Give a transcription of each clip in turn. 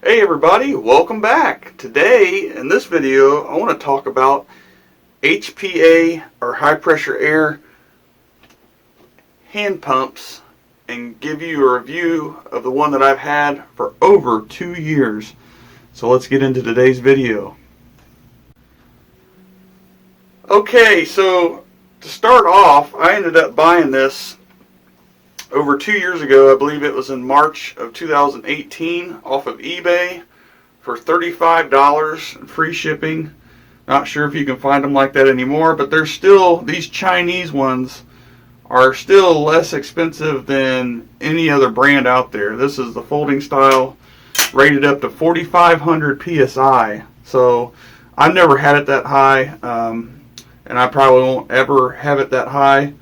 Hey everybody, welcome back. Today in this video I want to talk about HPA or high pressure air hand pumps and give you a review of the one that I've had for over 2 years. So let's get into today's video. Okay, so to start off, I ended up buying this over 2 years ago. I believe it was in March of 2018 off of eBay for $35 and free shipping. Not sure if you can find them like that anymore, but they're still, these Chinese ones are still less expensive than any other brand out there. This is the folding style, rated up to 4,500 PSI. So I've never had it that high, and I probably won't ever have it that high.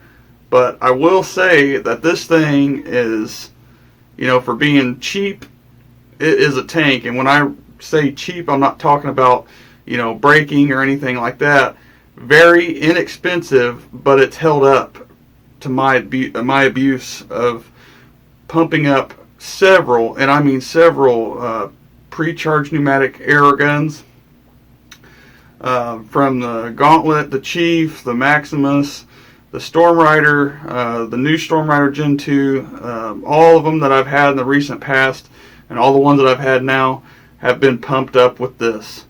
But I will say that this thing is, you know, for being cheap, it is a tank. And when I say cheap, I'm not talking about, you know, breaking or anything like that. Very inexpensive, but it's held up to my abuse of pumping up several, and I mean several, pre-charged pneumatic air guns. From the Gauntlet, the Chief, the Maximus, the Storm Rider, the new Storm Rider Gen 2, all of them that I've had in the recent past, and all the ones that I've had now have been pumped up with this.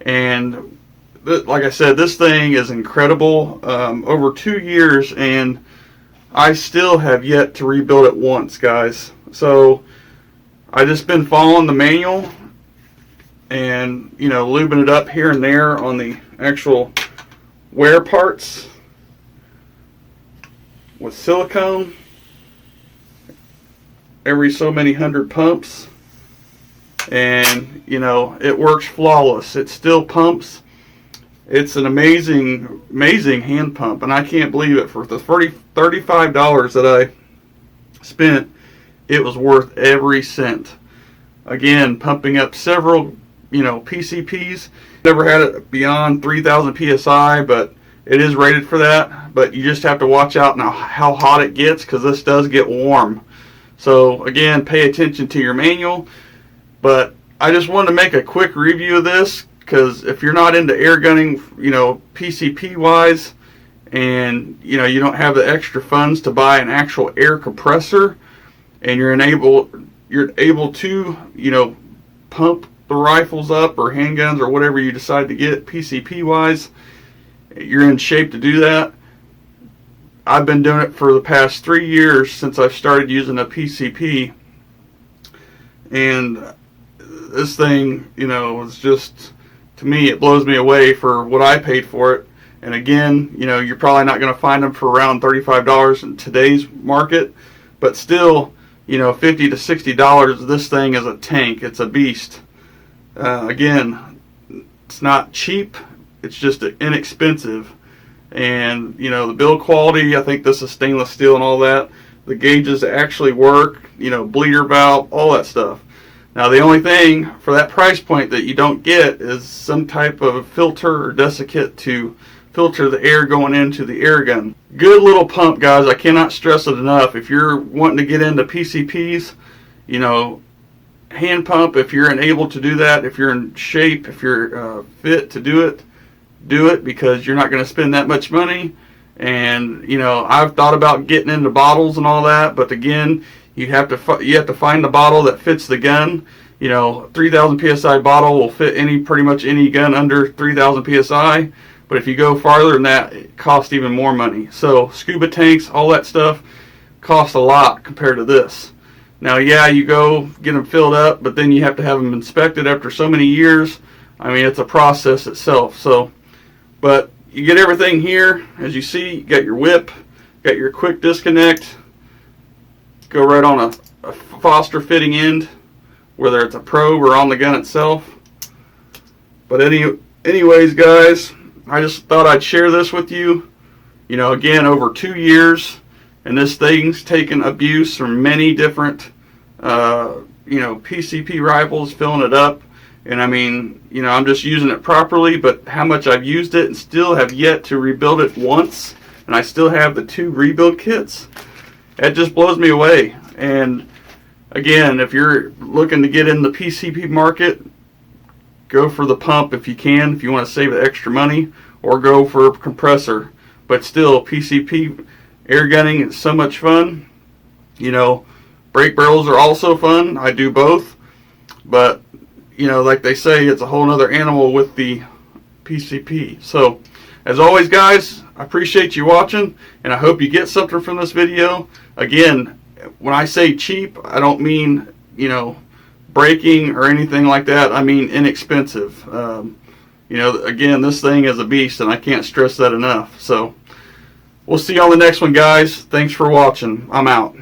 And like I said, this thing is incredible. Over 2 years, and I still have yet to rebuild it once, guys. So I just been following the manual and, you know, lubing it up here and there on the actual wear parts with silicone every so many hundred pumps, and you know, it works flawless. It still pumps. It's an amazing hand pump, and I can't believe it. For the $35 that I spent, it was worth every cent. Again, pumping up several, you know, PCPs. Never had it beyond 3,000 PSI, but it is rated for that. But you just have to watch out now how hot it gets, because this does get warm. So again, pay attention to your manual. But I just wanted to make a quick review of this, because if you're not into air gunning, you know, PCP wise, and you know, you don't have the extra funds to buy an actual air compressor, and you're able to, you know, pump the rifles up or handguns or whatever you decide to get PCP wise, you're in shape to do that. I've been doing it for the past 3 years since I've started using a PCP, and this thing, you know, is just, to me, it blows me away for what I paid for it. And again, you know, you're probably not going to find them for around $35 in today's market, but still, you know, $50 to $60, this thing is a tank. It's a beast. Again, it's not cheap, it's just inexpensive. And you know, the build quality, I think this is stainless steel and all that. The gauges actually work, you know, bleeder valve, all that stuff. Now the only thing for that price point that you don't get is some type of filter or desiccant to filter the air going into the air gun. Good little pump, guys. I cannot stress it enough. If you're wanting to get into PCPs, you know, hand pump, if you're able to do that, if you're in shape, if you're fit to do it, because you're not going to spend that much money. And you know, I've thought about getting into bottles and all that, but again, you have to find the bottle that fits the gun. You know, 3,000 PSI bottle will fit pretty much any gun under 3,000 PSI. But if you go farther than that, it costs even more money. So scuba tanks, all that stuff, costs a lot compared to this. Now, yeah, you go get them filled up, but then you have to have them inspected after so many years. I mean, it's a process itself. So, but you get everything here. As you see, you got your whip, got your quick disconnect. Go right on a Foster fitting end, whether it's a probe or on the gun itself. But anyways, guys, I just thought I'd share this with you. You know, again, over 2 years, and this thing's taken abuse from many different, you know, PCP rifles, filling it up. And I mean, you know, I'm just using it properly, but how much I've used it and still have yet to rebuild it once, and I still have the 2 rebuild kits. It just blows me away. And again, if you're looking to get in the PCP market, go for the pump if you can, if you want to save the extra money, or go for a compressor. But still, PCP air gunning is so much fun. You know, brake barrels are also fun. I do both. But, you know, like they say, it's a whole nother animal with the PCP. So, as always, guys, I appreciate you watching, and I hope you get something from this video. Again, when I say cheap, I don't mean, you know, breaking or anything like that. I mean inexpensive. You know, again, this thing is a beast, and I can't stress that enough. So, we'll see you on the next one, guys. Thanks for watching. I'm out.